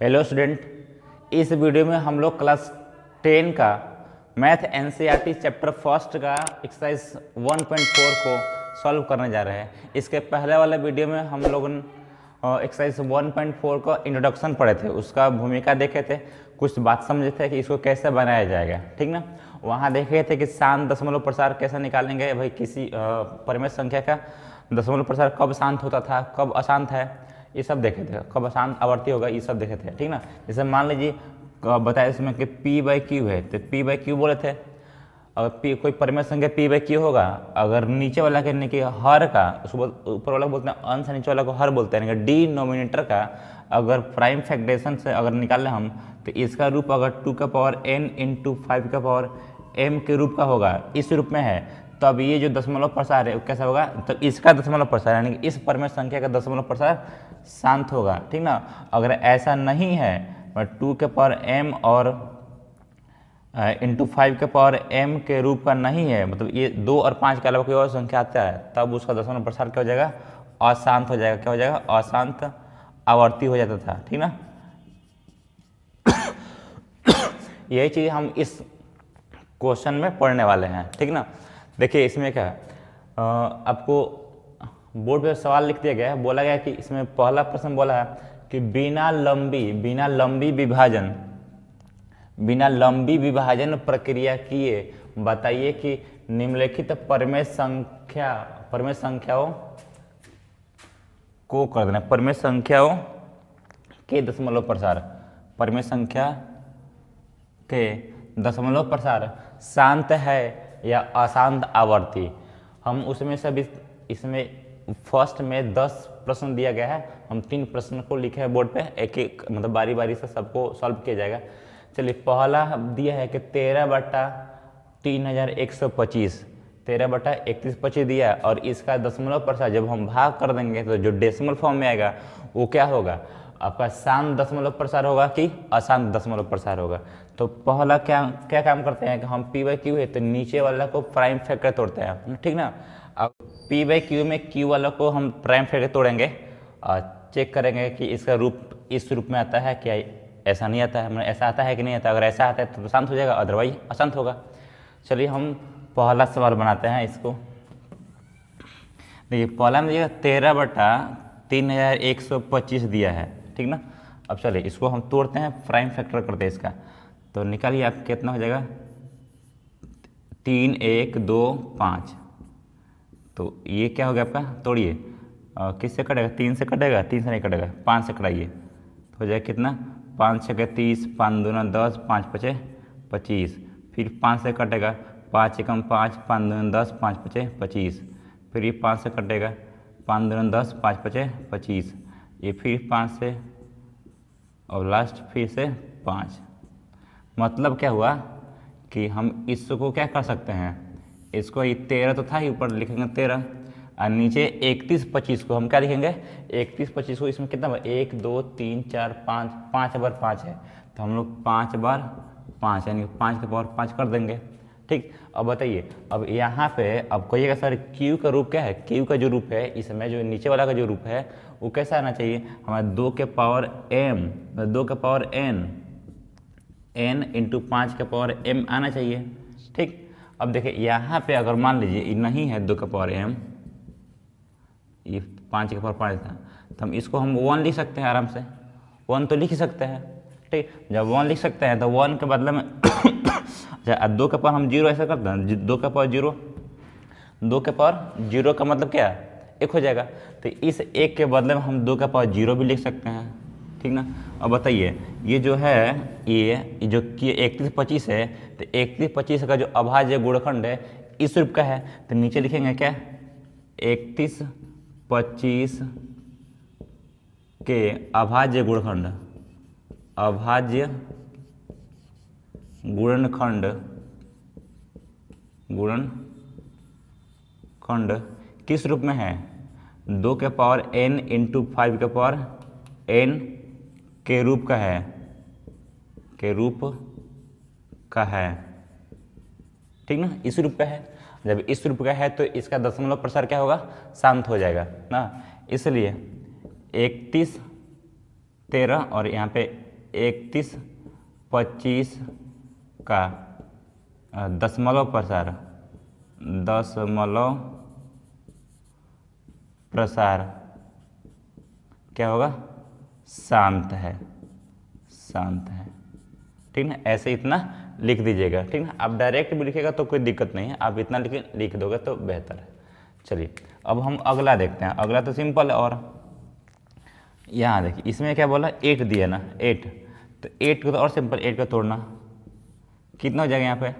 Hello student, इस video में हम लोग क्लास 10 का मैथ एनसीईआरटी चैप्टर फर्स्ट का एक्सरसाइज 1.4 को सॉल्व करने जा रहे हैं। इसके पहले वाले वीडियो में हम लोग एक्सरसाइज 1.4 का इंट्रोडक्शन पढ़े थे, उसका भूमिका देखे थे, कुछ बात समझे थे कि इसको कैसे बनाया जाएगा, ठीक ना। वहाँ देखे थे कि शांत दशमलव प्रसार कैसे निकालेंगे, भाई किसी परिमेय संख्या का दशमलव प्रसार कब शांत होता था, कब अशांत है, ये सब देखे थे, कब अशांत आवर्ती होगा, ये सब देखे थे, ठीक ना। जैसे मान लीजिए बताया इसमें कि P/Q है, तो P/Q बोले थे। अगर P कोई परिमेय संख्या P/Q होगा, अगर नीचे वाला कहने कि हर का, उसको ऊपर वाला बोलते हैं अंश, नीचे वाला को हर बोलते हैं, डिनोमिनेटर का अगर प्राइम फैक्टरेशन से अगर निकालें हम, तो इसका रूप अगर 2n × 5m के रूप का होगा, इस रूप में है, तब ये जो दशमलव प्रसार है वो कैसा होगा, तो इसका दशमलव प्रसार यानी कि इस परिमेय संख्या का दशमलव प्रसार शांत होगा, ठीक ना। अगर ऐसा नहीं है, 2m और × 5m के रूप का नहीं है, मतलब ये 2 और 5 के अलावा कोई और संख्या आता है, तब उसका दशमलव प्रसार क्या हो जाएगा, अशांत हो जाएगा। क्या हो जाएगा, अशांत आवर्ती हो जाता था, ठीक ना। यही चीज़ हम इस क्वेश्चन में पढ़ने वाले हैं, ठीक ना। देखिए इसमें क्या आपको बोर्ड पे सवाल लिख दिया गया है, बोला गया कि इसमें पहला प्रश्न बोला है कि बिना लंबी विभाजन प्रक्रिया किए बताइए कि निम्नलिखित परिमेय संख्याओं को कर देना, परिमेय संख्याओं के दशमलव प्रसार, परिमेय संख्या के दशमलव प्रसार शांत है या अशांत आवर्ती। हम उसमें सब इसमें फर्स्ट में 10 प्रश्न दिया गया है, हम 3 प्रश्न को लिखे हैं बोर्ड पे, एक एक मतलब बारी बारी से सबको सॉल्व किया जाएगा। चलिए पहला दिया है कि 13/3125, 13/3125 दिया है, और इसका दशमलव प्रसार जब हम भाग कर देंगे तो जो डेसिमल फॉर्म में आएगा वो क्या होगा, आपका शांत दशमलव प्रसार होगा कि अशांत दशमलव प्रसार होगा। तो पहला क्या काम करते हैं कि हम P/Q है तो नीचे वाला को प्राइम फैक्टर तोड़ते हैं, ठीक ना। अब P/Q में Q वाला को हम प्राइम फैक्टर तोड़ेंगे और चेक करेंगे कि इसका रूप इस रूप में आता है क्या, ऐसा नहीं आता है, मतलब ऐसा आता है कि नहीं आता। अगर ऐसा आता है तो शांत हो जाएगा, अदरवाइज अशांत होगा। चलिए हम पहला सवाल बनाते हैं इसको। देखिए पहला में दिया 13/3125 दिया है, ठीक ना। अब चलिए इसको हम तोड़ते हैं, प्राइम फैक्टर करते हैं इसका, तो निकालिए आप कितना हो जाएगा, 3 1 2 5। तो ये क्या हो गया आपका, तोड़िए, किससे कटेगा, 3 से कटेगा, 3 से नहीं कटेगा, 5 से कटाइए, तो हो जाएगा कितना, 5 6 30, 5 2 10, 5 5 25, फिर 5 से कटेगा, 5 1 5, 5 2 10, 5 5 25, फिर ये 5 से कटेगा, 5 2 10, 5 5 25, ये फिर 5 से, और लास्ट फिर से 5। मतलब क्या हुआ कि हम इसको क्या कर सकते हैं, इसको ये 13 तो था ही, ऊपर लिखेंगे 13, और नीचे 31/25 को हम क्या लिखेंगे, 31/25 को इसमें कितना, 1 2 3 4 5, 5 बार 5 है, तो हम लोग 5 बार 5 यानी 5 के पावर 5 कर देंगे, ठीक। अब बताइए, अब यहाँ पे अब कहिएगा सर Q का रूप क्या है, Q का जो रूप है इसमें, जो नीचे वाला का जो रूप है वो कैसा आना चाहिए, हमारे 2 के पावर m, 2 के पावर n × 5 के पावर m आना चाहिए, ठीक। अब देखिए यहाँ पे अगर मान लीजिए ये नहीं है 2 के पावर m, ये 5 के पावर 5 था, तो हम इसको हम 1 लिख सकते हैं आराम से, 1 तो लिख ही सकते हैं, ठीक। जब 1 लिख सकते हैं तो 1 के बदले में अच्छा 2 के पावर हम 0 ऐसा करते हैं, 2 के पावर 0, 2 के पावर 0 का मतलब क्या है, 1 हो जाएगा, तो इस 1 के बदले में हम 2 के पावर 0 भी लिख सकते हैं, ठीक ना। अब बताइए ये जो है ये जो कि 31/25 है, तो 31/25 का जो अभाज्य गुणनखंड है इस रूप का है, तो नीचे लिखेंगे क्या, 31/25 के अभाज्य गुणनखंड, अभाज्य गुणनखंड किस रूप में है, 2 के पावर n × 5 के पावर n के रूप का है, ठीक ना, इस रूप का है। जब इस रूप का है तो इसका दशमलव प्रसार क्या होगा, शांत हो जाएगा ना। इसलिए 31 13 और यहाँ पे 3125 का दशमलव प्रसार, दशमलव प्रसार क्या होगा, शांत है, शांत है। ठीक ना, ऐसे इतना लिख दीजिएगा। ठीक ना, आप डायरेक्ट भी लिखेगा तो कोई दिक्कत नहीं है, आप इतना लिख दोगे तो बेहतर है। चलिए अब हम अगला देखते हैं। अगला तो सिंपल है, और यहाँ देखिए इसमें क्या बोला, 8 दिया ना, 8, तो 8 को तो और सिंपल, 8 का तोड़ना कितना हो जाएगा यहाँ पे,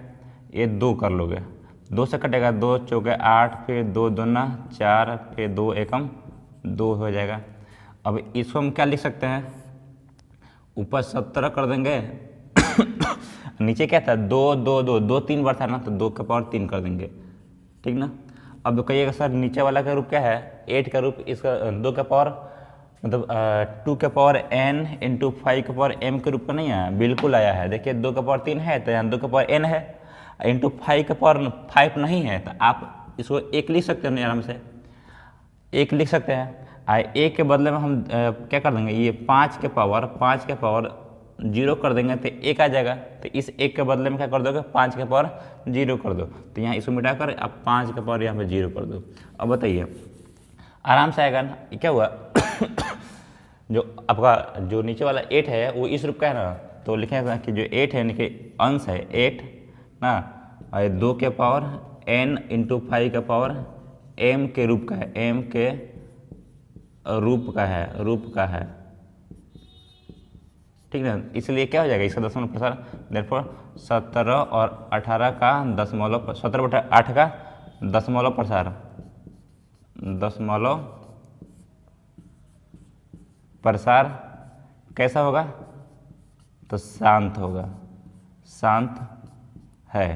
ये 2 कर लोगे, 2 से कटेगा, 2 चौके 8, फिर 2 दूना 4, फिर 2 एकम 2 हो जाएगा। अब इसको हम क्या लिख सकते हैं, ऊपर 17 कर देंगे नीचे क्या था, 2 2 2 2 3 बार था ना, तो 2 का पावर 3 कर देंगे। ठीक ना, अब कहिएगा सर नीचे वाला का रूप क्या है, 8 का रूप, इसका 2 का पावर मतलब 2 का पावर n इंटू 5 का पावर m के रूप का नहीं आया, बिल्कुल आया है। देखिए 2 का पावर 3 है तो यहाँ 2 का पावर n है, इंटू 5 का पावर 5 नहीं है, तो आप इसको 1 लिख सकते हैं आराम से, 1 लिख सकते हैं। एक के बदले में हम क्या कर देंगे, ये 5 के पावर 0 कर देंगे तो 1 आ जाएगा, तो इस 1 के बदले में क्या कर दोगे, 5 के पावर 0 कर दो, तो यहाँ इसको मिटाकर आप 5 के पावर यहाँ पे 0 कर दो। अब बताइए आराम से आएगा ना, क्या हुआ जो आपका जो नीचे वाला 8 है वो इस रूप का है ना, तो लिखेगा कि जो 8 है यानी कि अंश है 8 ना, और 2 के पावर n इंटू 5 का पावर m के रूप का है, m के रूप का है। ठीक है, इसलिए क्या हो जाएगा इसका दशमलव प्रसार, देयरफॉर 17 और 18 का दशमलव, 17/8 का दशमलव प्रसार, दशमलव प्रसार कैसा होगा, तो शांत होगा, शांत है।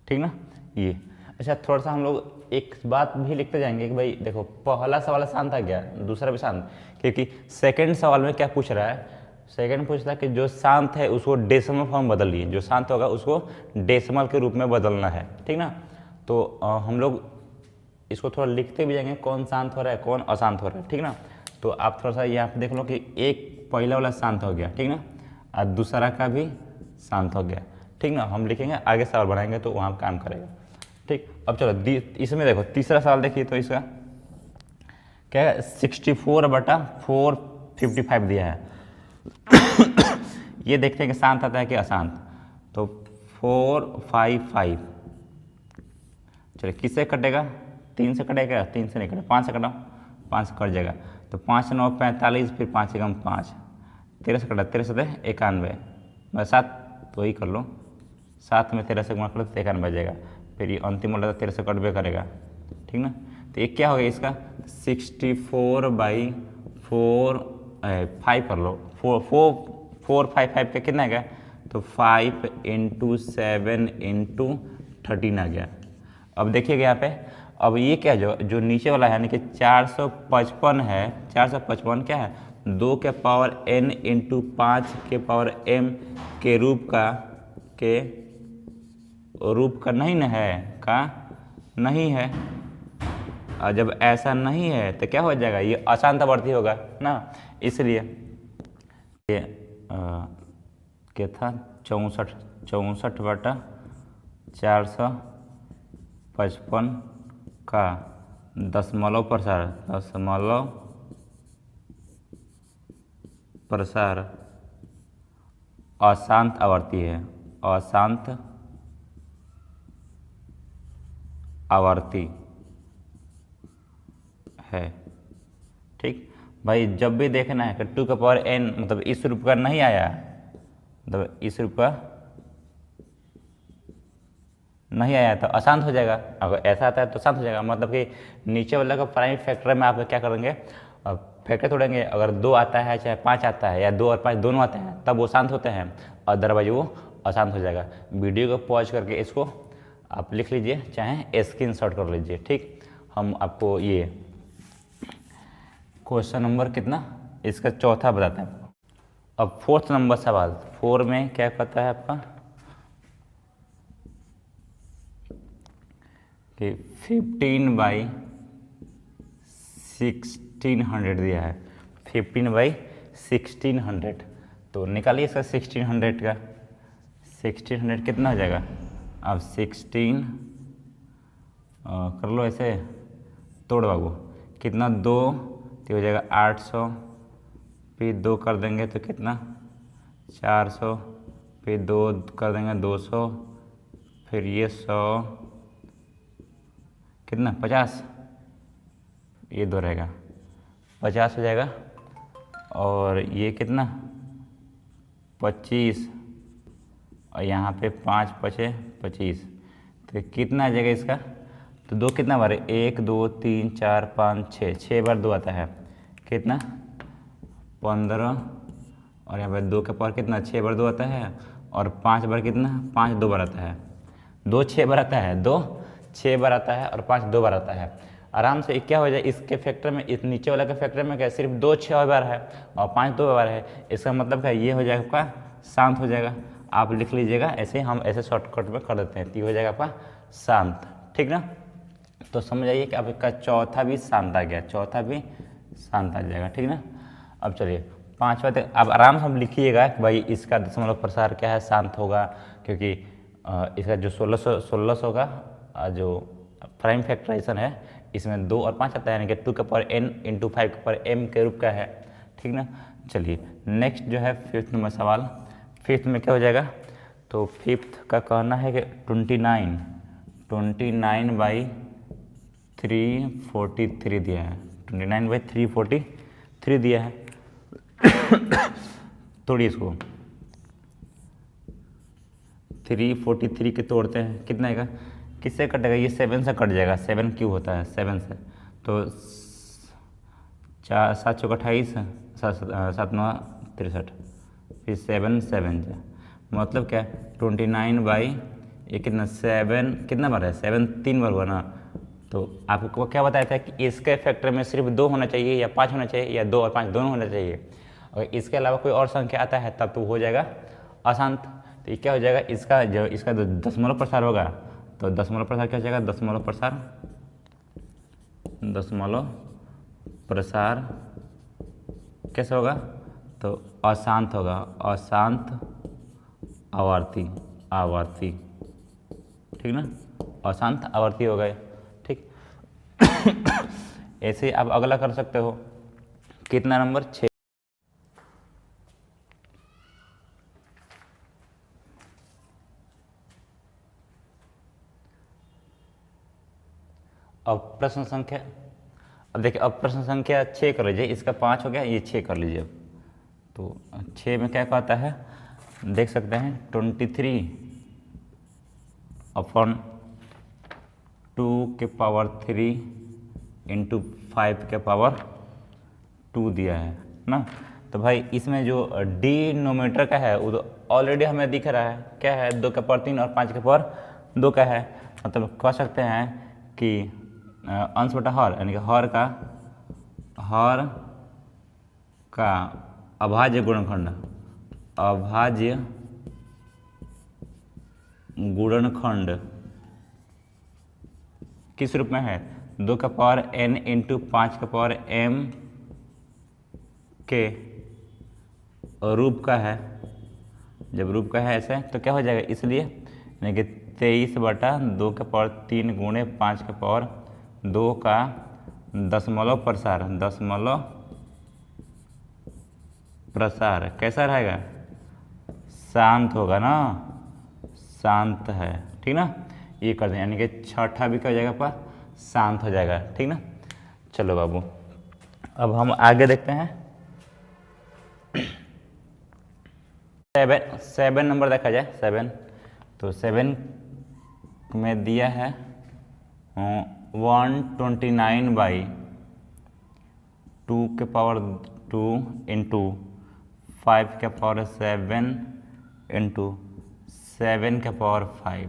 ठीक ना, ये अच्छा थोड़ा सा हम लोग एक बात भी लिखते जाएंगे कि भाई देखो पहला सवाल शांत आ गया, दूसरा भी शांत, क्योंकि सेकंड सवाल में क्या पूछ रहा है, सेकंड पूछ रहा है कि जो शांत है उसको डेसिमल फॉर्म बदलिए, जो शांत होगा उसको डेसिमल के रूप में बदलना है। ठीक ना, तो हम लोग इसको थोड़ा लिखते भी जाएंगे, कौन शांत हो रहा है कौन अशांत हो रहा है। ठीक ना, तो आप थोड़ा सा यहाँ पे देख लो कि एक पहला वाला शांत हो गया, ठीक ना, और दूसरा का भी शांत हो गया। ठीक ना, हम लिखेंगे आगे सवाल बनाएंगे तो वहाँ काम करेगा। ठीक, अब चलो इसमें देखो तीसरा सवाल देखिए, तो इसका क्या है, 64/455 दिया है ये देखते हैं कि शांत आता है कि अशांत, तो 455 चलिए किससे कटेगा, 3 से कटेगा, 3 से नहीं कटेगा, 5 से कटा, 5 से कट जाएगा, तो 5 9 45, फिर 5 एकम 5, 13 से कटा, 13 से 91, मैं 7 तो ही कर लो, 7 में 13 से गुणा कर लो तो 91 जाएगा, फिर ये अंतिम वाला 13 से कटबे करेगा। ठीक ना, तो एक क्या हो गया इसका 64/4 कर लो, 455 का कितना आएगा, तो 5 × 7 × 13 आ गया। अब देखिएगा यहाँ पे, अब ये क्या जो नीचे वाला है यानी कि 455 है, 455 क्या है, 2 के पावर n इंटू 5 के पावर m के रूप का नहीं न है, का नहीं है, और जब ऐसा नहीं है तो क्या हो जाएगा, ये अशांत आवर्ती होगा ना, इसलिए ये क्या था 64/455 का दशमलव प्रसार अशांत आवर्ती है, अशांत आवर्ती है। ठीक भाई, जब भी देखना है कि 2 का पावर n मतलब इस रूप का नहीं आया, मतलब इस रूप का नहीं आया तो अशांत हो जाएगा, अगर ऐसा आता है तो शांत हो जाएगा, मतलब कि नीचे वाला का प्राइम फैक्टर में आप क्या करेंगे, फैक्टर तोड़ेंगे, अगर 2 आता है चाहे 5 आता है या 2 और 5 दोनों आते हैं तब वो शांत होते हैं, अदरवाइज वो अशांत हो जाएगा। वीडियो को पॉज करके इसको आप लिख लीजिए, चाहे स्क्रीनशॉट कर लीजिए। ठीक, हम आपको ये क्वेश्चन नंबर कितना, इसका चौथा बताते हैं। अब 4th नंबर सवाल, 4 में क्या पता है आपका कि 15/1600 दिया है, 15/1600 1600। तो निकालिए इसका 1600 का, 1600 कितना हो जाएगा। अब 16 कर लो ऐसे, तोड़ बाबू, कितना 2 तो हो जाएगा 800, फिर 2 कर देंगे तो कितना 400, फिर 2 कर देंगे 200, फिर ये 100, कितना 50, ये 2 रहेगा 50 हो जाएगा, और ये कितना 25, और यहाँ पे 5 बचे 25, तो कितना आ जाएगा इसका। तो 2 कितना बार है, 1 2 3 4 5 6, 6 बार 2 आता है, कितना 15, और यहाँ पे 2 के पावर कितना 6 बार 2 आता है, और 5 बार कितना 5 2 बार आता है, 2 6 बार आता है, 2 6 बार आता है, और 5 2 बार आता है। आराम से क्या हो जाए इसके फैक्टर में, इस नीचे वाला के फैक्टर में क्या सिर्फ 2 6 बार है और 5 2 बार है। इसका मतलब क्या, ये हो जाएगा आपका शांत हो जाएगा। आप लिख लीजिएगा ऐसे, हम ऐसे शॉर्टकट में कर देते हैं, तो ये हो जाएगा आपका शांत, ठीक ना। तो समझ आइए कि आपका चौथा भी शांत आ गया, चौथा भी शांत आ जाएगा, ठीक ना। अब चलिए पांचवा तक अब आराम से हम लिखिएगा कि भाई इसका दशमलव प्रसार क्या है, शांत होगा, क्योंकि इसका जो 1600 का जो प्राइम फैक्टराइजेशन है इसमें 2 और 5 आता है, यानी कि 2 के पावर n इंटू 5 के पावर m के रूप का है, ठीक ना। चलिए नेक्स्ट जो है 5th नंबर सवाल, 5th में क्या हो जाएगा। तो 5th का कहना है कि 29/343 दिया है, 29/343 दिया है। तोड़िए इसको, 343 के तोड़ते हैं कितना आएगा, किससे कटेगा, ये 7 से कट जाएगा, 7 क्यों होता है 7 से, तो 4 7 चौक 28, 7 9 63, फिर 7 7 जा, मतलब क्या 29 बाई ये कितना 7 कितना बार है, 7 3 बार हुआ ना। तो आपको क्या बताया था कि इसके फैक्टर में सिर्फ 2 होना चाहिए या 5 होना चाहिए, या 2 और 5 दोनों होना चाहिए। अगर इसके अलावा कोई और संख्या आता है तब तो हो जाएगा अशांत। तो ये क्या हो जाएगा, इसका जो इसका दशमलव प्रसार होगा, तो दशमलव प्रसार क्या हो जाएगा, दशमलव प्रसार कैसे होगा, तो अशांत होगा, अशांत आवर्ती, ठीक ना, अशांत आवर्ती हो गए, ठीक। ऐसे आप अगला कर सकते हो, कितना नंबर 6। अब प्रश्न संख्या, अब देखिए अब प्रश्न संख्या 6 कर लीजिए, इसका 5 हो गया, ये 6 कर लीजिए। तो 6 में क्या कहता है, देख सकते हैं 23/2 इंटू 5 के पावर 2 दिया है ना। तो भाई इसमें जो डिनोमीटर का है वो तो ऑलरेडी हमें दिख रहा है, क्या है 2 के पावर 3 और 5 के पावर 2 का है। मतलब कह सकते हैं कि अंश बटा हर, यानी कि हर का अभाज्य गुणनखंड किस रूप में है, 2 का पावर n इंटू 5 का पावर m के रूप का है। जब रूप का है ऐसे तो क्या हो जाएगा, इसलिए यानी कि 23/2 का पावर 3 गुणे 5 का पावर 2 का दशमलव प्रसार कैसा रहेगा, शांत होगा ना, शांत है, ठीक ना। ये कर दें, यानी कि छठा भी क्या हो जाएगा पर शांत हो जाएगा, ठीक ना। चलो बाबू अब हम आगे देखते हैं। 7 नंबर देखा जाए, 7 तो 7 में दिया है 129/2 के पावर 2 इंटू 5 के पावर 7 इंटू 7 के पावर 5।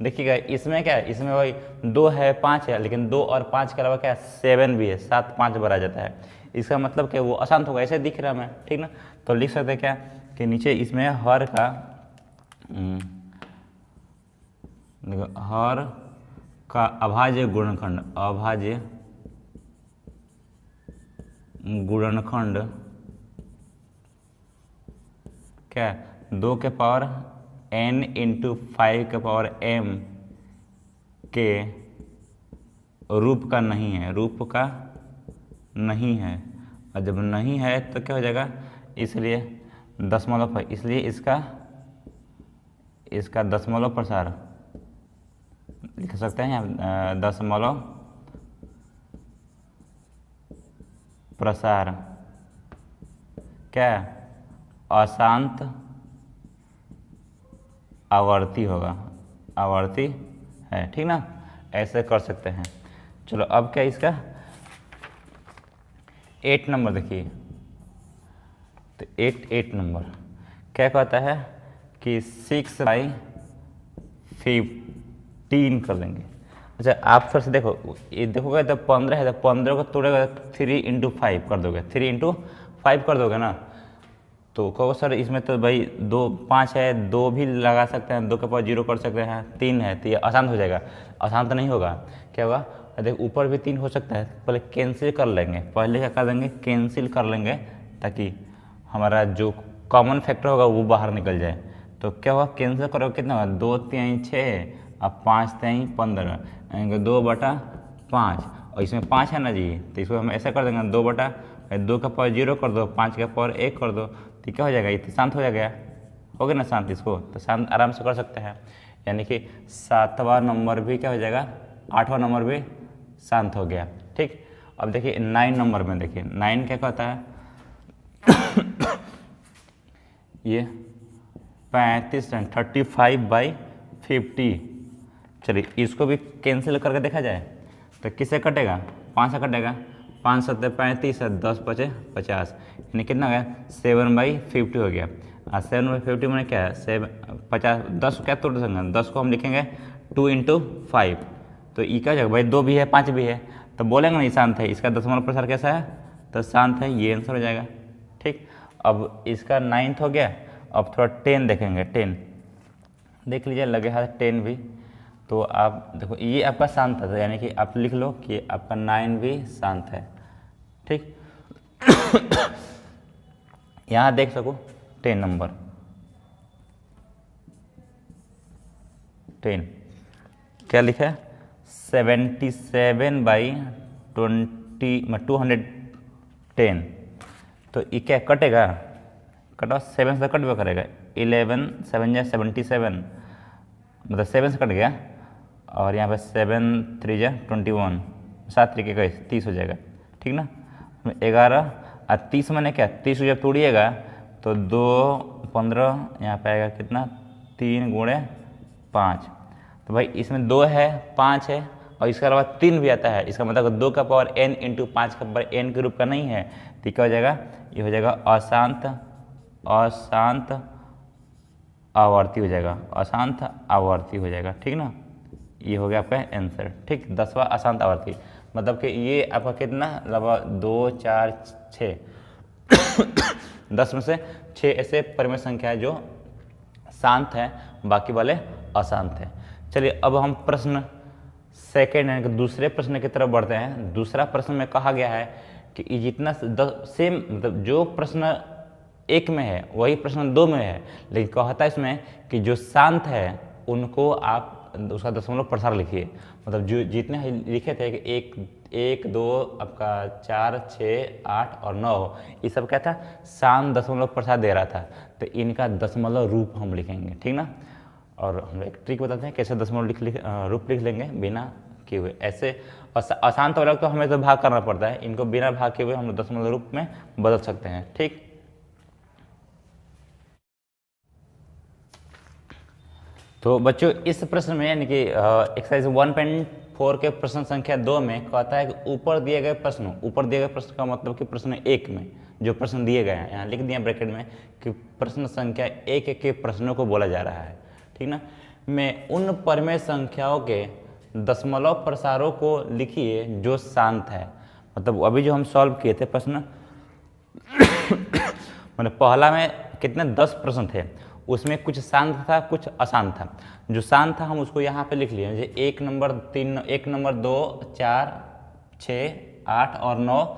देखिएगा इसमें क्या है, इसमें भाई 2 है 5 है, लेकिन 2 और 5 के अलावा क्या 7 भी है, 7 5 बार आ जाता है। इसका मतलब क्या वो अशांत होगा, ऐसे दिख रहा है मैं, ठीक ना। तो लिख सकते हैं क्या कि नीचे इसमें हर का अभाज्य गुणनखंड क्या 2 के पावर n इंटू 5 के पावर m के रूप का नहीं है, रूप का नहीं है। और जब नहीं है तो क्या हो जाएगा, इसलिए दशमलव है, इसलिए इसका दशमलव प्रसार लिख सकते हैं यहाँ, दशमलव प्रसार क्या अशांत आवर्ती होगा, आवर्ती है, ठीक ना, ऐसे कर सकते हैं। चलो अब क्या इसका 8 नंबर देखिए, तो 8 नंबर क्या कहता है कि 6/15 कर देंगे। अच्छा आप फिर से देखो, ये देखोगे तो 15 है, तो 15 को तोड़ेगा 3 इंटू 5 कर दोगे, 3 इंटू 5 कर दोगे ना, तो कहो सर इसमें तो भाई 2 5 है, 2 भी लगा सकते हैं, 2 के पास 0 कर सकते हैं, 3 है, तो ये आसान हो जाएगा। आसान तो नहीं होगा, क्या होगा, देखो ऊपर भी 3 हो सकता है, पहले कैंसिल कर लेंगे, पहले क्या कर देंगे कैंसिल कर लेंगे, ताकि हमारा जो कॉमन फैक्टर होगा वो बाहर निकल जाए। तो क्या होगा, कैंसिल करोगे कितना होगा, 2 3 6 अब 5 3 15, 2/5, और इसमें 5 है ना जी, तो इसको हम ऐसा कर देंगे 2 का पावर 0 कर दो, 5 का पावर 1 कर दो, तो क्या हो जाएगा, ये तो शांत हो जाएगा, हो गया ना शांत, इसको तो शांत आराम से कर सकते हैं। यानी कि 7वां नंबर भी क्या हो जाएगा, 8वां नंबर भी शांत हो गया, ठीक। अब देखिए 9 नंबर में देखिए, 9 क्या कहता है ये 35/50। चलिए इसको भी कैंसिल करके देखा जाए तो किससे कटेगा, 5 से कटेगा, 5 7 35 है, 10 5 50, यानी कितना हो गया 7/50 हो गया। और 7/50 में क्या है 50, 10 क्या तोड़ देंगे, 10 को हम लिखेंगे 2 इंटू 5, तो ये क्या हो जाएगा भाई, 2 भी है 5 भी है, तो बोलेंगे नहीं शांत है, इसका दशमलव प्रसार कैसा है, तो शांत है, ये आंसर हो जाएगा, ठीक। अब इसका 9th हो गया, अब थोड़ा 10 देखेंगे, 10 देख लीजिए, लगे हाथ 10 भी, तो आप देखो ये आपका शांत है, यानी कि आप लिख लो कि आपका 9 भी शांत है, ठीक। यहाँ देख सको 10 नंबर 10 क्या लिखा है 77/210, तो ये क्या कटेगा, कटो 7 से कटवा करेगा, 11 7 या 77, मतलब 7 से कट गया, और यहाँ पे 7 3 या 21, 7 3 के 30 हो जाएगा, ठीक ना। 11 और 30 मैंने क्या 30 जब तोड़िएगा तो 2 15, यहाँ पे आएगा कितना 3 × 5, तो भाई इसमें 2 है 5 है और इसके अलावा 3 भी आता है, इसका मतलब 2 का पावर n इंटू 5 का पावर n के रूप का नहीं है, तो क्या हो जाएगा, ये हो जाएगा अशांत आवर्ती हो जाएगा, अशांत आवर्ती हो जाएगा, ठीक ना। ये हो गया आपका आंसर, ठीक। 10वां अशांत आवर्ती, मतलब कि ये आपका कितना लगभग 2 4 6 10 में से 6 ऐसे परिमेय संख्या है जो शांत है, बाकी वाले अशांत है। चलिए अब हम प्रश्न सेकेंड यानी कि दूसरे प्रश्न की तरफ बढ़ते हैं। दूसरा प्रश्न में कहा गया है कि ये जितना सेम मतलब जो प्रश्न 1 में है वही प्रश्न 2 में है, लेकिन कहता है इसमें कि जो शांत है उनको आप उसका दशमलव प्रसार लिखिए, मतलब जो जितने लिखे थे कि 1 2 आपका 4 6 8 और 9, ये सब क्या था शांत दशमलव प्रसार दे रहा था, तो इनका दशमलव रूप हम लिखेंगे, ठीक ना। और हम एक ट्रिक बताते हैं कैसे दशमलव रूप लिख लेंगे बिना किए हुए, ऐसे अशांत वाला तो हमें तो भाग करना पड़ता है, इनको बिना भाग किए हुए हम दशमलव रूप में बदल सकते हैं, ठीक। तो बच्चों इस प्रश्न में यानी कि एक्सरसाइज 1.4 के प्रश्न संख्या 2 में कहता है कि ऊपर दिए गए प्रश्न का मतलब कि प्रश्न 1 में जो प्रश्न दिए गए हैं, यहाँ लिख दिया ब्रैकेट में कि प्रश्न संख्या 1 के प्रश्नों को बोला जा रहा है, ठीक ना। में उन परिमेय संख्याओं के दशमलव प्रसारों को लिखिए जो शांत है, मतलब अभी जो हम सॉल्व किए थे प्रश्न मतलब पहला में कितने 10 प्रश्न थे, उसमें कुछ शांत था कुछ अशांत था। जो शांत था हम उसको यहाँ पे लिख लिए, जैसे 1 नंबर 3 1 नंबर 2 4 6 8 और 9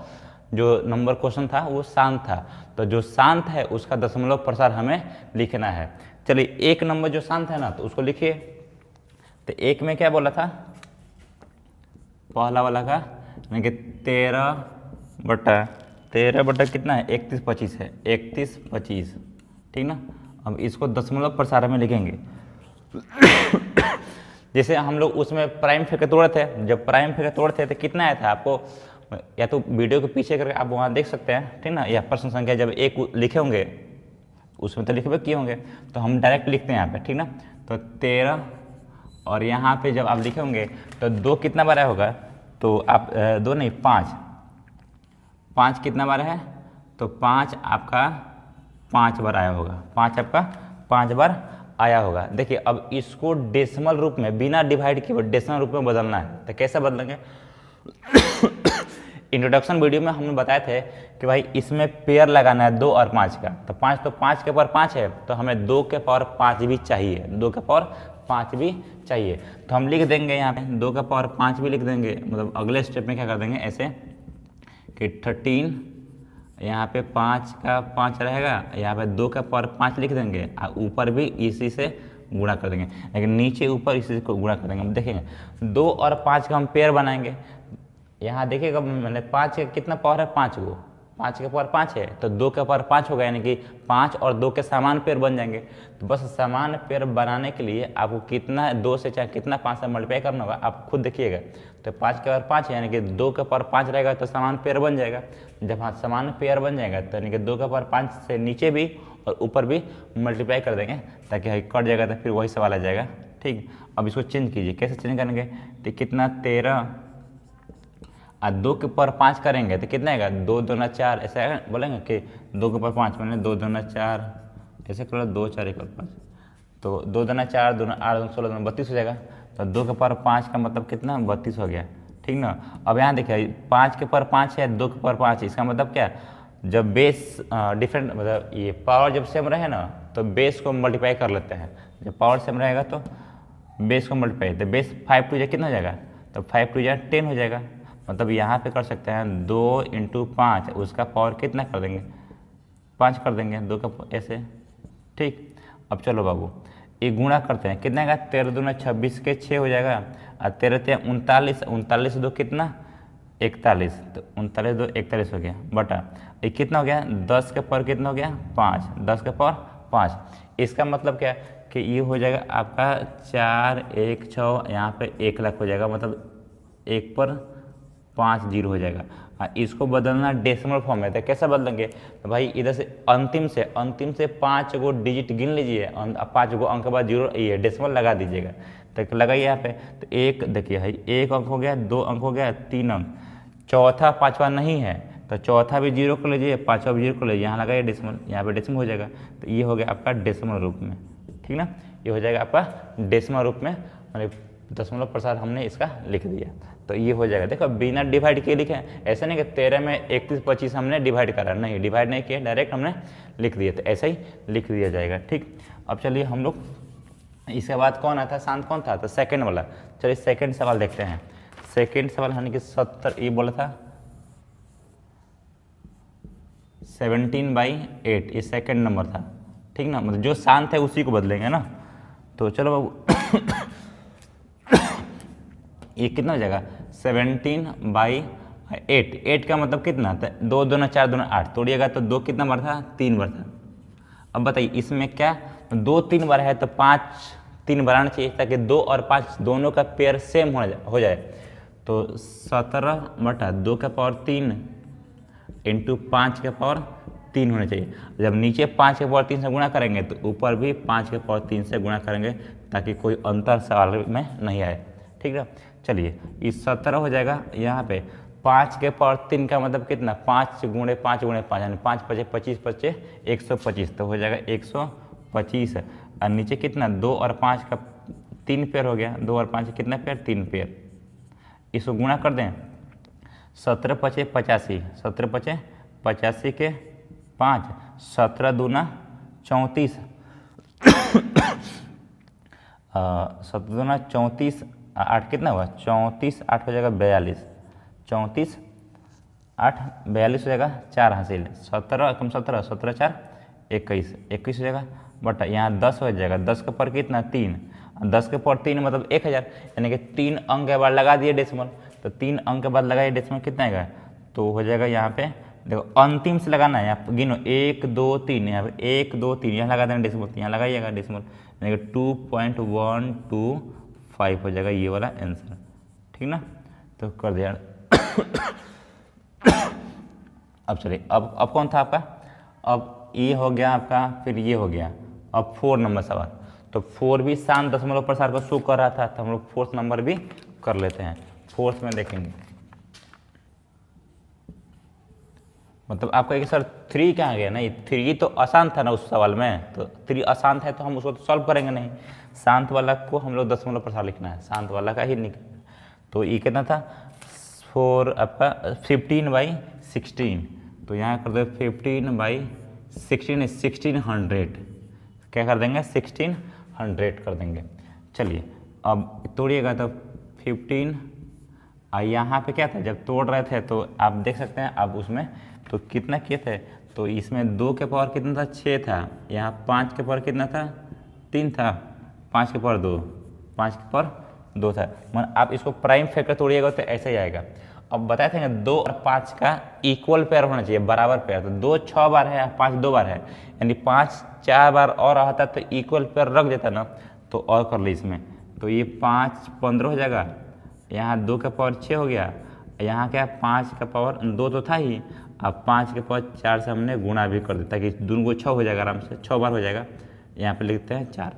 जो नंबर क्वेश्चन था वो शांत था, तो जो शांत है उसका दशमलव प्रसार हमें लिखना है। चलिए एक नंबर जो शांत है ना तो उसको लिखिए। तो एक में क्या बोला था, पहला वाला का यानी कि 13/13 कितना है, 31/25 है, 31/25, ठीक ना। अब इसको दशमलव प्रसार में लिखेंगे। जैसे हम लोग उसमें प्राइम फैक्टर तोड़े थे, जब प्राइम फैक्टर तोड़ते थे तो कितना आया था आपको, या तो वीडियो के पीछे करके आप वहाँ देख सकते हैं, ठीक ना। या प्रश्न संख्या जब एक लिखे होंगे उसमें तो लिखे किए होंगे, तो हम डायरेक्ट लिखते हैं यहाँ पे, ठीक ना। तो 13 और यहाँ पे जब आप लिखे होंगे तो 2 कितना बार होगा, तो आप 2 नहीं 5 कितना बार है, तो 5 आपका 5 बार आया होगा, 5 आपका 5 बार आया होगा। देखिए अब इसको डेसिमल रूप में बिना डिवाइड किए डेसिमल रूप में बदलना है, तो कैसे बदलेंगे। इंट्रोडक्शन वीडियो में हमने बताए थे कि भाई इसमें पेयर लगाना है 2 और 5 का, तो 5 के पावर 5 है, तो हमें 2 के पावर 5 भी चाहिए, 2 के पावर 5 भी चाहिए। तो हम लिख देंगे यहाँ पे 2 का पावर 5 भी लिख देंगे, मतलब अगले स्टेप में क्या कर देंगे ऐसे कि 13, यहाँ पे 5 का 5 रहेगा, यहाँ पे 2 का पावर 5 लिख देंगे और ऊपर भी इसी से गुणा कर देंगे, लेकिन नीचे ऊपर इसी को गुणा कर देंगे। हम देखेंगे 2 और 5 का हम पेयर बनाएंगे। यहाँ देखिएगा मैंने 5 का कितना पावर है, 5 को, 5 के पावर 5 है, तो 2 का पावर 5 होगा, यानी कि 5 और 2 के समान पेयर बन जाएंगे। तो बस समान पेयर बनाने के लिए आपको कितना 2 से चाहे कितना 5 से मल्टीप्लाई करना होगा, आप खुद देखिएगा। तो 5 के पावर 5 है, यानी कि 2 का पावर 5 रहेगा तो समान पेयर बन जाएगा। जब हाँ समान पेयर बन जाएगा तो यानी कि 2 का पावर 5 से नीचे भी और ऊपर भी मल्टीप्लाई कर देंगे, ताकि कट जाएगा तो फिर वही सवाल आ जाएगा, ठीक। अब इसको चेंज कीजिए, कैसे चेंज करेंगे, तो कितना 13 और 2 के पावर 5 करेंगे तो कितना आएगा, 2 दूना 4, ऐसा बोलेंगे कि 2 के पावर 5 मैंने 2 दूना 4, ऐसे करो 2 4 1 5, तो 2 दूना 4 दूना 8 दूना 16 दूना 32 हो जाएगा। तो 2 के पावर 5 का मतलब कितना 32 हो गया, ठीक ना। अब यहाँ देखिए 5 के पावर 5 है, 2 के पावर 5 है, इसका मतलब क्या, जब बेस डिफरेंट मतलब ये पावर जब सेम रहे ना तो बेस को मल्टीप्लाई कर लेते हैं। जब पावर सेम रहेगा तो बेस को मल्टीप्लाई, तो बेस 5 टू कितना हो जाएगा, तो 5 टू 10 हो जाएगा। मतलब यहाँ पे कर सकते हैं 2 × 5, उसका पावर कितना कर देंगे, 5 कर देंगे, 2 का ऐसे, ठीक। अब चलो बाबू ये गुणा करते हैं, कितना आएगा, 13 दूना 26 के 6 हो जाएगा, और 13 3 39, 39 2 कितना 41, तो 39 2 41 हो गया, बटा ये कितना हो गया, 10 के पावर कितना हो गया 5, 10 के पावर 5। इसका मतलब क्या कि ये हो जाएगा आपका 4 1 6, यहाँ पे 1 लाख हो जाएगा, मतलब 1 पर 5 0 हो जाएगा। इसको बदलना डेसिमल फॉर्म में, तो कैसे बदलेंगे, तो भाई इधर से अंतिम से 5 गो डिजिट गिन लीजिए, 5 गो अंक के बाद 0 ये डेसिमल लगा दीजिएगा। तो लगाइए यहाँ पे, तो एक देखिए भाई 1 अंक हो गया, 2 अंक हो गया, 3 अंक, चौथा 5वां नहीं है तो चौथा भी 0 कर लीजिए, 5वां भी 0 कर लीजिए, यहाँ लगाइए डेसिमल, यहाँ पे डेसिमल हो जाएगा। तो ये हो गया आपका डेसिमल रूप में, ठीक ना, ये हो जाएगा आपका डेसिमल रूप में, मतलब दशमलव प्रसार हमने इसका लिख दिया। तो ये हो जाएगा, देखो बिना डिवाइड किए लिखे, ऐसा नहीं कि 13 में 31 25 हमने डिवाइड करा, नहीं डिवाइड नहीं किया, डायरेक्ट हमने लिख दिया, तो ऐसा ही लिख दिया जाएगा, ठीक। अब चलिए हम लोग इसके बाद कौन आता है, शांत कौन था, तो सेकंड वाला। चलिए सेकंड सवाल देखते हैं। सेकंड सवाल यानी कि 70, ये बोला था 17/8, ये सेकंड नंबर था, ठीक ना, मतलब जो शांत है उसी को बदलेंगे ना। तो चलो बाबू ये कितना हो जाएगा 17/8, 8 का मतलब कितना था, 2 दूना 4 दूना 8, तोड़िएगा तो 2 कितना बार था, 3 बार था। अब बताइए इसमें क्या 2 3 बार है तो 5 3 बार आना चाहिए, ताकि 2 और 5 दोनों का पेयर सेम हो जाए। तो 17/2 का पावर 3 इंटू 5 के पावर 3 होना चाहिए। जब नीचे 5 के पावर 3 से गुणा करेंगे तो ऊपर भी 5 के पावर 3 से गुणा करेंगे, ताकि कोई अंतर सवाल में नहीं आए, ठीक है। चलिए इस 17 हो जाएगा, यहाँ पे 5 के पावर 3 का मतलब कितना, 5 गुणे 5 गुणे 5 यानी 5 5 25 25 125, तो हो जाएगा 125। और नीचे कितना 2 और 5 का 3 पेयर हो गया, 2 और 5 कितना पेयर, 3 पेयर, इसको गुणा कर दें 17 5 85, 17 5 85 के 5, 17 दूना 34, 17 दूना 34, 8 कितना हुआ 34, 8 हो जाएगा 42, 34 8 42 हो जाएगा, 4 हासिल 17 कम 17 17 4 21 21 हो जाएगा, बट यहाँ 10 हो जाएगा, 10 के पर कितना 3, 10 के पर 3 मतलब 1000, यानी कि 3 अंक के बाद लगा दिए डेसिमल, तो 3 अंक के बाद लगाइए डेसिमल कितना आएगा, तो हो जाएगा यहाँ पे देखो अंतिम से लगाना है, यहाँ गिनो 1 2 3, यहाँ पे 1 2 3 यहाँ लगा देना डेसिमल, यहाँ लगाइएगा डेसिमल, यानी कि 2.125 हो जाएगा ये वाला आंसर, ठीक ना। तो कर दिया। अब चलिए अब कौन था आपका, अब ये हो गया आपका, फिर ये हो गया, अब 4 नंबर सवाल। तो 4 भी शांत दशमलव प्रसार को शो कर रहा था, तो हम लोग 4th नंबर भी कर लेते हैं। 4th में देखेंगे, मतलब आपका एक सर 3 कहाँ गया, नहीं 3 तो आसान था ना उस सवाल में, तो 3 आसान है तो हम उसको तो सॉल्व करेंगे नहीं, शांत वाला को हम लोग दशमलव प्रसार लिखना है, शांत वाला का ही निकलना। तो ये कितना था 4 आपका 15/16, तो यहाँ कर दो 15/16 1600, क्या कर देंगे 1600 कर देंगे। चलिए अब तोड़िएगा तो 15, यहाँ पे क्या था जब तोड़ रहे थे तो आप देख सकते हैं, अब उसमें तो कितना किए थे, तो इसमें 2 के पावर कितना था 6 था, यहाँ 5 के पावर कितना था 3 था, 5 के पावर 2, 5 के पावर 2 था। मतलब आप इसको प्राइम फैक्टर तोड़िएगा तो ऐसे ही आएगा। अब बताए थे 2 और 5 का इक्वल पेयर होना चाहिए, बराबर पेयर, तो 2 6 बार है, 5 2 बार है, यानी 5 4 बार और आता तो इक्वल पेयर रख देता ना, तो और कर ली इसमें, तो ये 5 15 हो जाएगा, यहाँ 2 का पावर 6 हो गया, यहाँ क्या 5 का पावर 2 तो था ही, अब 5 के पावर 4 से हमने गुणा भी कर दिया, ताकि दोनों को 6 हो जाएगा, आराम से 6 बार हो जाएगा, यहाँ पे लिखते हैं 4,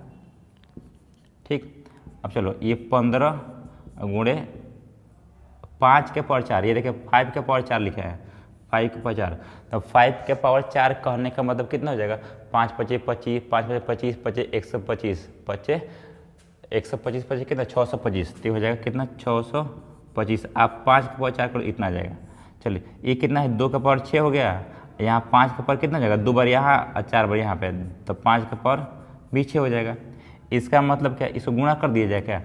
ठीक। अब चलो ये 15 गुणे 5 के पावर 4, ये देखिए 5 के पावर 4 लिखा है, 5 के पावर 4, तो 5 के पावर 4 कहने का मतलब कितना हो जाएगा, 5 25 25 5 25 25 125 25 125 25 कितना 625, तो हो जाएगा कितना 625, आप 5 के पावर 4 करो इतना आ जाएगा। चलिए ये कितना है 2 का पावर 6 हो गया, यहाँ 5 का पावर कितना हो जाएगा, 2 बार यहाँ और 4 बार यहाँ पे, तो 5 का पावर भी 6 हो जाएगा। इसका मतलब क्या, इसको गुणा कर दिया जाए क्या,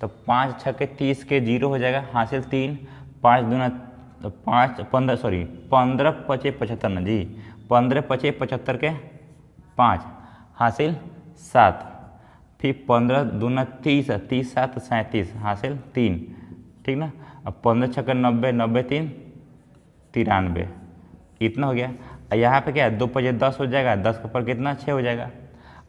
तो 5 6 के 30 के 0 हो जाएगा, हासिल 3, 5 दूना 5 15 सॉरी 15 25 75 ना जी, 15 25 75 के 5 हासिल 7, फिर 15 दूना 30 30 7 37 हासिल 3, ठीक ना। अब 15 6 90 90 3 93, इतना हो गया। यहाँ पे क्या है 2 5 10 हो जाएगा, 10 के ऊपर कितना 6 हो जाएगा।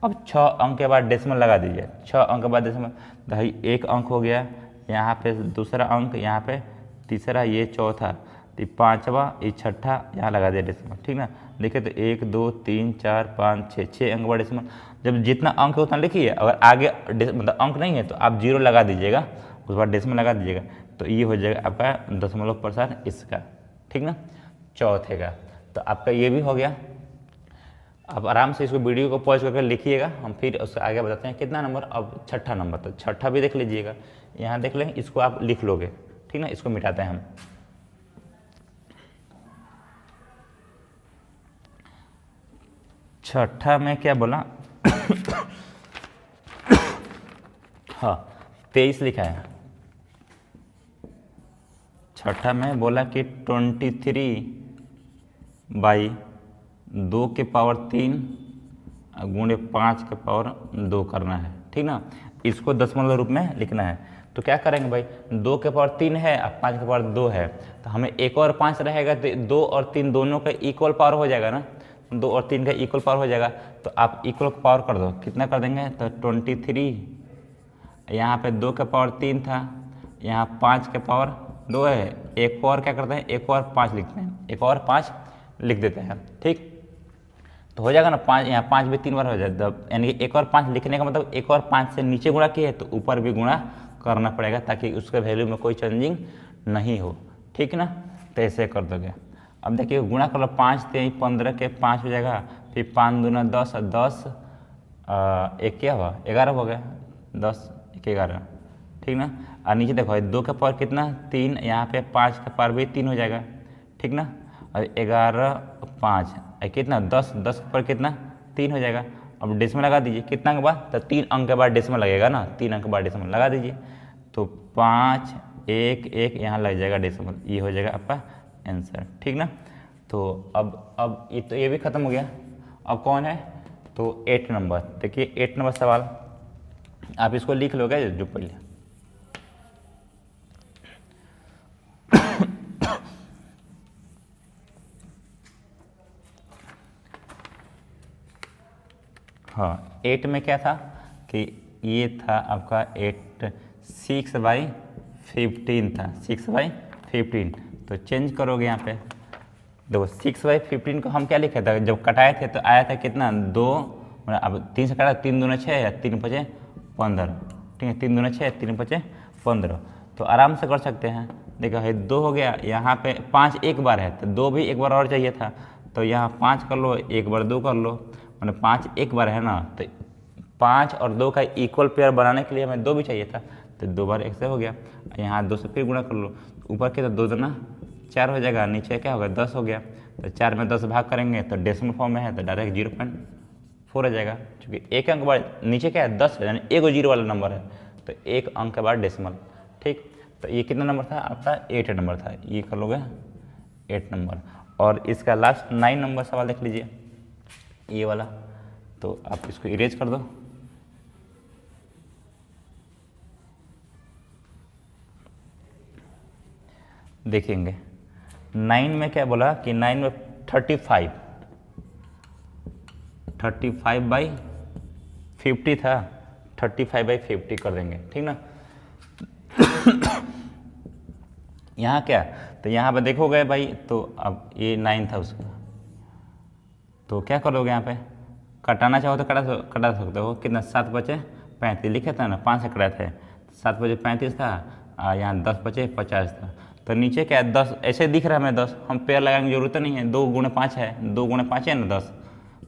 अब 6 अंक के बाद डेसिमल लगा दीजिए, 6 अंक के बाद डेसिमल, तो एक अंक हो गया, यहाँ पे दूसरा अंक, यहाँ पे तीसरा, ये चौथा, तो 5वां, ये 6ठा, यहाँ लगा दिया डेसिमल, ठीक ना। देखिए तो 1 2 3 4 5 6 6 अंक बाद डेसिमल, जब जितना अंक है उतना लिखिए, अगर आगे मतलब अंक नहीं है तो आप 0 लगा दीजिएगा, उसके बाद डेसिमल लगा दीजिएगा, तो ये हो जाएगा आपका दशमलव प्रसार इसका, ठीक ना, चौथे का। तो आपका ये भी हो गया। अब आराम से इसको वीडियो को पॉज करके लिखिएगा, हम फिर उससे आगे बताते हैं कितना नंबर। अब 6ठा नंबर, तो 6ठा भी देख लीजिएगा, यहाँ देख लेंगे, इसको आप लिख लोगे, ठीक ना। इसको मिटाते हैं हम, छठा में क्या बोला हाँ 23 लिखा है, छठा में बोला कि 23/2 के पावर 3 गुणे 5 के पावर 2 करना है, ठीक ना। इसको दशमलव रूप में लिखना है, तो क्या करेंगे भाई, 2 के पावर 3 है और 5 के पावर 2 है, तो हमें 1 और 5 रहेगा, तो 2 और 3 दोनों का इक्वल पावर हो जाएगा ना, 2 और 3 का इक्वल पावर हो जाएगा, तो आप इक्वल पावर कर दो, कितना कर देंगे, तो 23, यहाँ पे 2 का पावर 3 था, यहाँ 5 के पावर 2 है, एक और क्या करते हैं, एक और 5 लिखते हैं, एक और 5 लिख देते हैं, ठीक। तो हो जाएगा ना 5, यहाँ 5 भी 3 बार हो जाएगा, यानी कि एक और 5 लिखने का मतलब एक और 5 से नीचे गुणा किए तो ऊपर भी गुणा करना पड़ेगा, ताकि उसके वैल्यू में कोई चेंजिंग नहीं हो, ठीक ना। तो ऐसे कर दोगे। अब देखिए गुणा कर लो, 5 3 15 के 5 हो जाएगा, फिर 5 दूना 10 10 एक क्या हुआ 11 हो गया, 10 1 11, ठीक ना। और नीचे देखो 2 का पावर कितना 3, यहाँ पे 5 का पावर भी 3 हो जाएगा, ठीक ना। और 11 5 कितना 10 10 पर कितना 3 हो जाएगा। अब डेसिमल लगा दीजिए, कितना के बाद, तो 3 अंक के बाद डेसिमल लगेगा ना, 3 अंक के बाद डेसिमल लगा दीजिए, तो 5 1 1 यहाँ लग जाएगा डेसिमल, ये हो जाएगा आपका आंसर, ठीक ना। तो अब ये तो ये भी खत्म हो गया। अब कौन है, तो 8 नंबर। देखिए 8 नंबर सवाल आप इसको लिख लोगे जो पहले। हाँ 8 में क्या था कि ये था आपका 8 6/15 था, 6/15। तो चेंज करोगे यहाँ पे, देखो 6/15 को हम क्या लिखे थे जब कटाए थे, तो आया था कितना 2, मतलब अब 3 से कटा, 3 दूना 6 या 3 5 15, ठीक है, 3 दूना 6 3 5 15। तो आराम से कर सकते हैं। देखो है 2 हो गया, यहाँ पे 5 एक बार है तो 2 भी एक बार और चाहिए था, तो यहाँ 5 कर लो, एक बार 2 कर लो, मतलब 5 एक बार है ना, तो 5 और 2 का इक्वल पेयर बनाने के लिए हमें 2 भी चाहिए था, तो 2 बार 1 से हो गया। यहाँ 2 से फिर गुणा कर लो, ऊपर के तो 2 दूना 4 हो जाएगा, नीचे क्या होगा 10 हो गया। तो 4 में 10 भाग करेंगे तो डेसिमल फॉर्म में है तो डायरेक्ट 0.4 हो जाएगा, क्योंकि एक अंक बाद नीचे क्या है 10 है, यानी एक 0 वाला नंबर है, तो एक अंक के बाद डेसिमल, ठीक। तो ये कितना नंबर था आपका 8 नंबर था, ये कर लोगे 8 नंबर। और इसका लास्ट 9 नंबर सवाल देख लीजिए, ये वाला, तो आप इसको इरेज कर दो। देखेंगे 9 में क्या बोला कि 9 में 35/50 था, 35/50 कर देंगे, ठीक ना। यहाँ क्या, तो यहाँ पे देखोगे भाई, तो अब ये 9 था उसका, तो क्या करोगे यहाँ पे, कटाना चाहो तो कटा सकते हो। कितना 7 बचे 35 लिखे था ना, 5 से कटाए थे, 7 बजे 35 था, यहाँ 10 बचे 50 था। तो नीचे क्या है 10, ऐसे दिख रहा है हमें 10, हम पेयर लगाने की जरूरत नहीं है, 2 गुणे 5 है, 2 गुणे 5 है ना 10,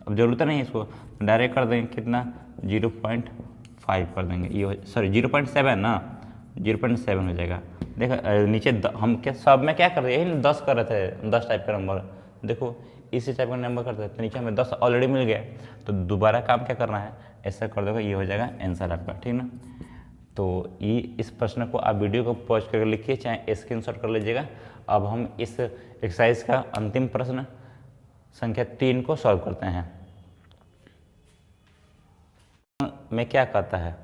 अब जरूरत नहीं है इसको, डायरेक्ट कर देंगे कितना 0.5 कर देंगे, ये सॉरी 0.7 ना, 0.7 हो जाएगा। देखो नीचे हम क्या सब में क्या कर रहे हैं, 10 कर रहे थे, 10 टाइप का नंबर, देखो इसी टाइप का नंबर करते हैं, तो नीचे हमें 10 ऑलरेडी मिल गया, तो दोबारा काम क्या करना है, ऐसा कर दोगे, ये हो जाएगा आंसर आपका, ठीक ना। तो ये इस प्रश्न को आप वीडियो को पॉज करके लिखिए, चाहे स्क्रीनशॉट कर लीजिएगा। अब हम इस एक्सरसाइज का अंतिम प्रश्न संख्या 3 को सॉल्व करते हैं। में क्या कहता है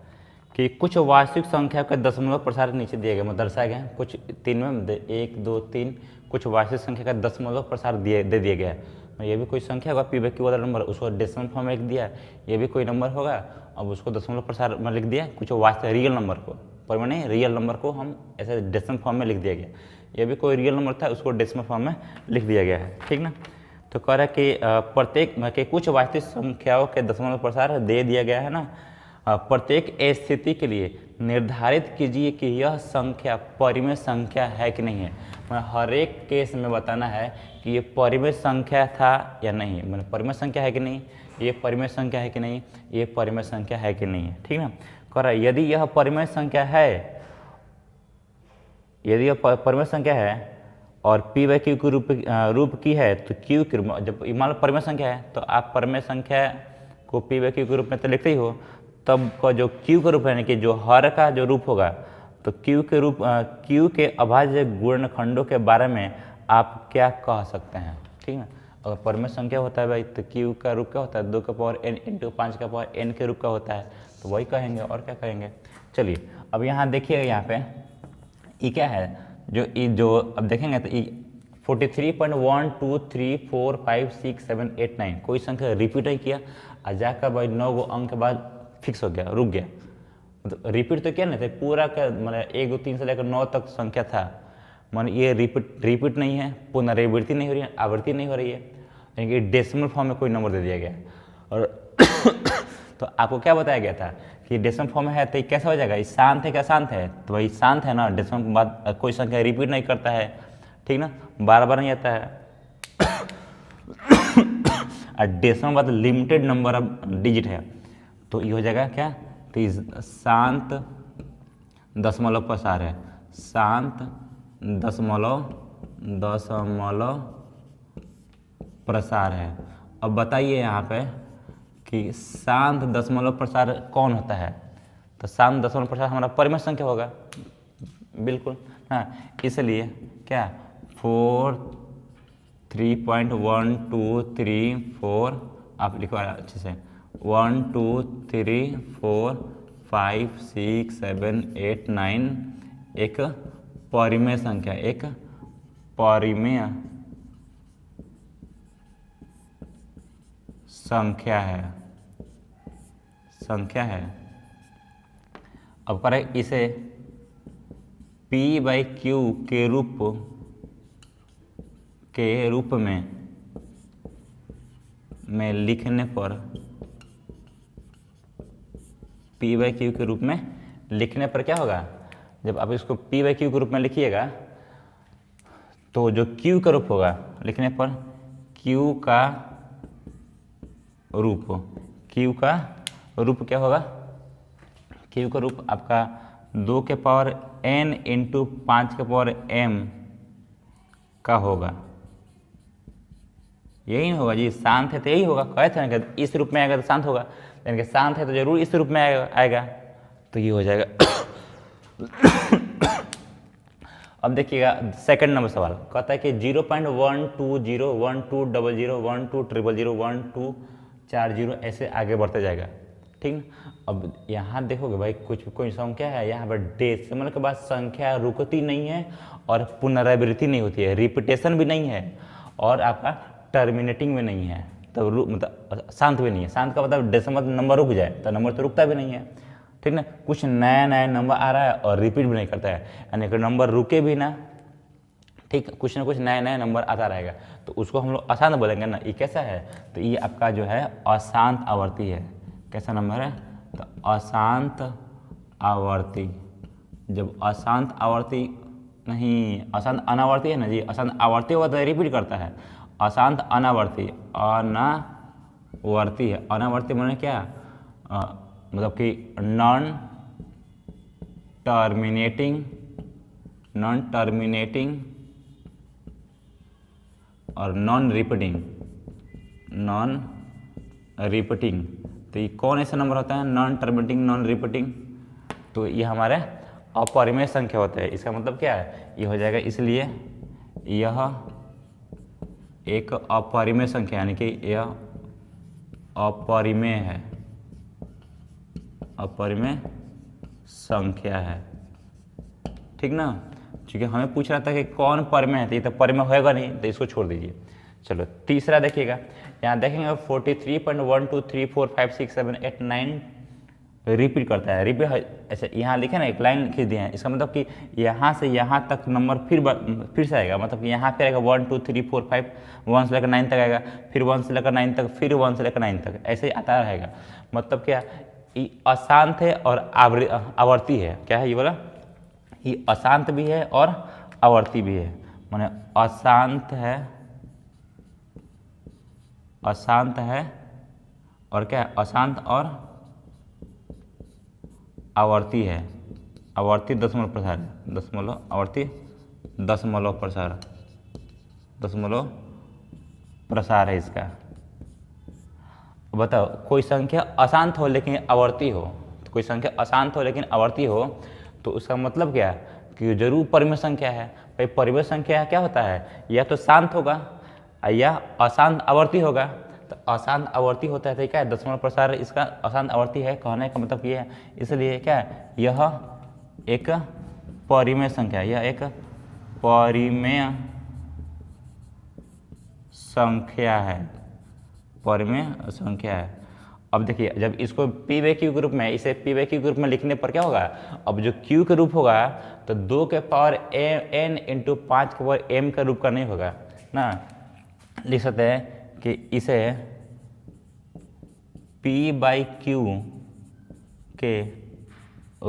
कि कुछ वास्तविक संख्या के दशमलव प्रसार नीचे दिए गए, दर्शाए गए हैं, कुछ 3 में 1 2 3 कुछ वास्तविक संख्या का दशमलव प्रसार दे दिया गया है। ये भी कोई संख्या होगा p/q वाला नंबर, उसको डेसिमल फॉर्म में लिख दिया। ये भी कोई नंबर होगा, अब उसको दशमलव प्रसार में लिख दिया। कुछ वास्तविक रियल नंबर को, पर मैंने रियल नंबर को हम ऐसे डेसिमल फॉर्म में लिख दिया गया। ये भी कोई रियल नंबर था, उसको डेसिमल फॉर्म में लिख दिया गया है, ठीक ना। तो कह रहा है कि प्रत्येक के कुछ वास्तविक संख्याओं के दशमलव प्रसार दे दिया गया है ना, प्रत्येक स्थिति के लिए निर्धारित कीजिए कि यह संख्या परिमेय संख्या है कि नहीं है। मतलब हर एक केस में बताना है कि ये परिमेय संख्या था या नहीं, मतलब परिमेय संख्या है कि नहीं, ये परिमेय संख्या है कि नहीं, ये परिमेय संख्या है कि नहीं है, ठीक ना। कह रहा है यदि यह परिमेय संख्या है, यदि यह परिमेय संख्या है और p/q के रूप की है, तो q के रूप, जब मान लो परिमेय संख्या है तो आप परिमेय संख्या को p/q के रूप में तो लिखते ही हो, तब का जो q का रूप है, यानी कि जो हर का जो रूप होगा, तो q के रूप q के अभाज्य गुणनखंडों के बारे में आप क्या कह सकते हैं, ठीक है। अगर परिमेय संख्या होता है भाई, तो q का रूप क्या होता है 2 का पावर n इंटू 5 का पावर n के रूप का होता है, तो वही कहेंगे, और क्या कहेंगे। चलिए अब यहाँ देखिए, यहाँ पे ये क्या है, जो अब देखेंगे तो ये 43.1 2 3 4 5 6 7 8 9 कोई संख्या रिपीट नहीं किया, आ जाकर भाई 9 गो अंक के बाद फिक्स हो गया, रुक गया। मतलब रिपीट तो क्या नहीं था, पूरा का मतलब 1 2 3 से लेकर 9 तक संख्या था, मान ये रिपीट नहीं है, पुनरावृत्ति नहीं हो रही है, आवृत्ति नहीं हो रही है, यानी कि डेसिमल फॉर्म में कोई नंबर दे दिया गया। और तो आपको क्या बताया गया था कि डेसिमल फॉर्म में है तो कैसा हो जाएगा, ये शांत है क्या, शांत है, तो भाई शांत है ना, डेसिमल के बाद कोई संख्या रिपीट नहीं करता है, ठीक ना, बार बार नहीं आता है। और डेसिमल बाद लिमिटेड नंबर ऑफ डिजिट है, तो ये हो जाएगा क्या, तो शांत दशमलव प्रसार है, शांत दशमलव प्रसार है। अब बताइए यहाँ पे कि शांत दशमलव प्रसार कौन होता है, तो शांत दशमलव प्रसार हमारा परिमेय संख्या होगा, बिल्कुल हाँ। इसलिए क्या 4 3.1234 आप लिखो अच्छे से 1 2 3 4 5 6 7 8 9 एक परिमेय संख्या, एक परिमेय संख्या है। अब करें इसे P/Q के रूप में लिखने पर P/Q के रूप में लिखने पर क्या होगा, जब आप इसको P/Q के रूप में लिखिएगा तो जो Q का रूप होगा लिखने पर Q का रूप क्या होगा, Q का रूप आपका 2 के पावर n इंटू 5 के पावर m का होगा। यही होगा जी, शांत है तो यही होगा, कहे थे ना कि इस रूप में आएगा तो शांत होगा, यानी कि शांत है तो जरूर इस रूप में आएगा तो ये हो जाएगा। अब देखिएगा सेकंड नंबर सवाल कहता है कि 0.12012012001240 ऐसे आगे बढ़ते जाएगा, ठीक। अब यहाँ देखोगे भाई कोई संख्या है, यहाँ पर डेसिमल के बाद संख्या रुकती नहीं है और पुनरावृत्ति नहीं होती है, रिपीटेशन भी नहीं है और आपका टर्मिनेटिंग भी नहीं है, तो मतलब शांत भी नहीं है। शांत का मतलब डेसिमल नंबर रुक जाए तो नंबर तो रुकता भी नहीं है, ठीक ना। कुछ नया नंबर आ रहा है और रिपीट भी नहीं करता है, यानी कि नंबर रुके भी ना, ठीक, कुछ ना कुछ नया नंबर आता रहेगा, तो उसको हम लोग अशांत बोलेंगे ना। ये कैसा है, तो ये आपका जो है अशांत आवर्ती है। कैसा नंबर है, तो अशांत आवर्ती। जब अशांत आवर्ती नहीं, अशांत अनावर्ती है ना जी, अशांत आवर्ती होगा तो रिपीट करता है, अशांत अनावर्ती है। अनावर्ती माने क्या, मतलब कि नॉन टर्मिनेटिंग और नॉन रिपीटिंग। तो ये कौन ऐसा नंबर होता है, नॉन टर्मिनेटिंग नॉन रिपीटिंग, तो ये हमारे अपरिमेय संख्या होते हैं। इसका मतलब क्या है, ये हो जाएगा, इसलिए यह एक अपरिमेय संख्या, यानी कि यह अपरिमेय है, अपरिमेय संख्या है, ठीक ना। क्योंकि हमें पूछ रहा था कि कौन परिमेय है, तो ये तो परिमेय होएगा नहीं, तो इसको छोड़ दीजिए। चलो तीसरा देखिएगा, यहाँ देखेंगे 43.123456789 रिपीट करता है। रिपीट ऐसे यहाँ लिखे ना, एक लाइन खींच दिए हैं, इसका मतलब कि यहाँ से यहाँ तक नंबर फिर से आएगा, मतलब कि यहाँ फिर आएगा 1 2 3 4 5, 1 से लेकर 9 तक आएगा, फिर 1 से लेकर 9 तक, फिर 1 से लेकर 9 तक, ऐसे ही आता रहेगा। मतलब क्या, ये अशांत है और आवर्ती है। क्या है ये बोला, ये अशांत भी है और आवर्ती भी है, माने अशांत है और क्या है, अशांत और आवर्ती है। आवर्ती दशमलव प्रसार, आवर्ती दशमलव प्रसार है इसका। बताओ, कोई संख्या अशांत हो लेकिन आवर्ती हो, तो कोई संख्या अशांत हो लेकिन आवर्ती हो, तो उसका मतलब क्या है कि जरूर परिमेय संख्या है। भाई परिमेय संख्या क्या होता है, या तो शांत होगा या अशांत आवर्ती होगा। तो अशांत आवर्ती होता है तो क्या है, दशमलव प्रसार इसका अशांत आवर्ती है, कहने का मतलब ये है। इसलिए क्या है, यह एक परिमेय संख्या, यह एक परिमेय संख्या है, परिमेय संख्या है। अब देखिए, जब इसको P/Q के रूप में, इसे P/Q के रूप में लिखने पर क्या होगा, अब जो Q का रूप होगा तो 2 के पावर n इंटू 5 के पावर m का रूप का नहीं होगा ना। लिख सकते हैं कि इसे P/Q के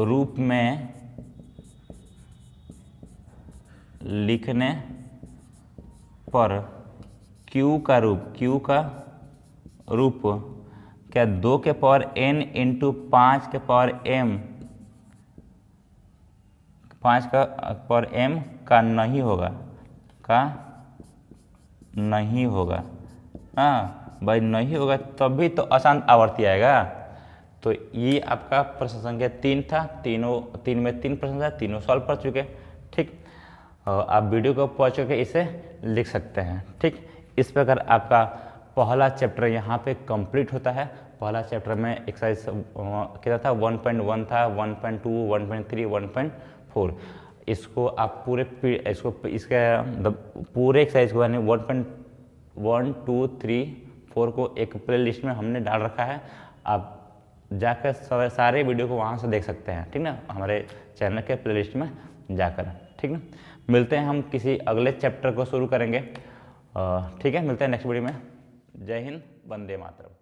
रूप में लिखने पर Q का रूप क्या 2 के पावर n इंटू 5 के पावर m, 5 का पावर m का नहीं होगा, हाँ भाई नहीं होगा, तभी तो अशांत आवर्ती आएगा। तो ये आपका प्रश्न संख्या 3 था, तीन में 3 प्रश्न था, तीनों सॉल्व कर चुके, ठीक। आप वीडियो को पहुँच के इसे लिख सकते हैं, ठीक। इस प्रकार आपका पहला चैप्टर यहाँ पे कंप्लीट होता है। पहला चैप्टर में एक्सरसाइज कितना था, 1.1 था, 1.2, 1.3, 1.4। इसको आप इसका पूरे एक्सरसाइज को यानी 1.1, 2, 3, 4 को एक प्ले लिस्ट में हमने डाल रखा है। आप जाकर सारे वीडियो को वहाँ से देख सकते हैं, ठीक ना, हमारे चैनल के प्ले लिस्ट में जाकर, ठीक ना। मिलते हैं हम किसी अगले चैप्टर को शुरू करेंगे, ठीक है, मिलते हैं नेक्स्ट वीडियो में। जय हिंद, वंदे मातरम।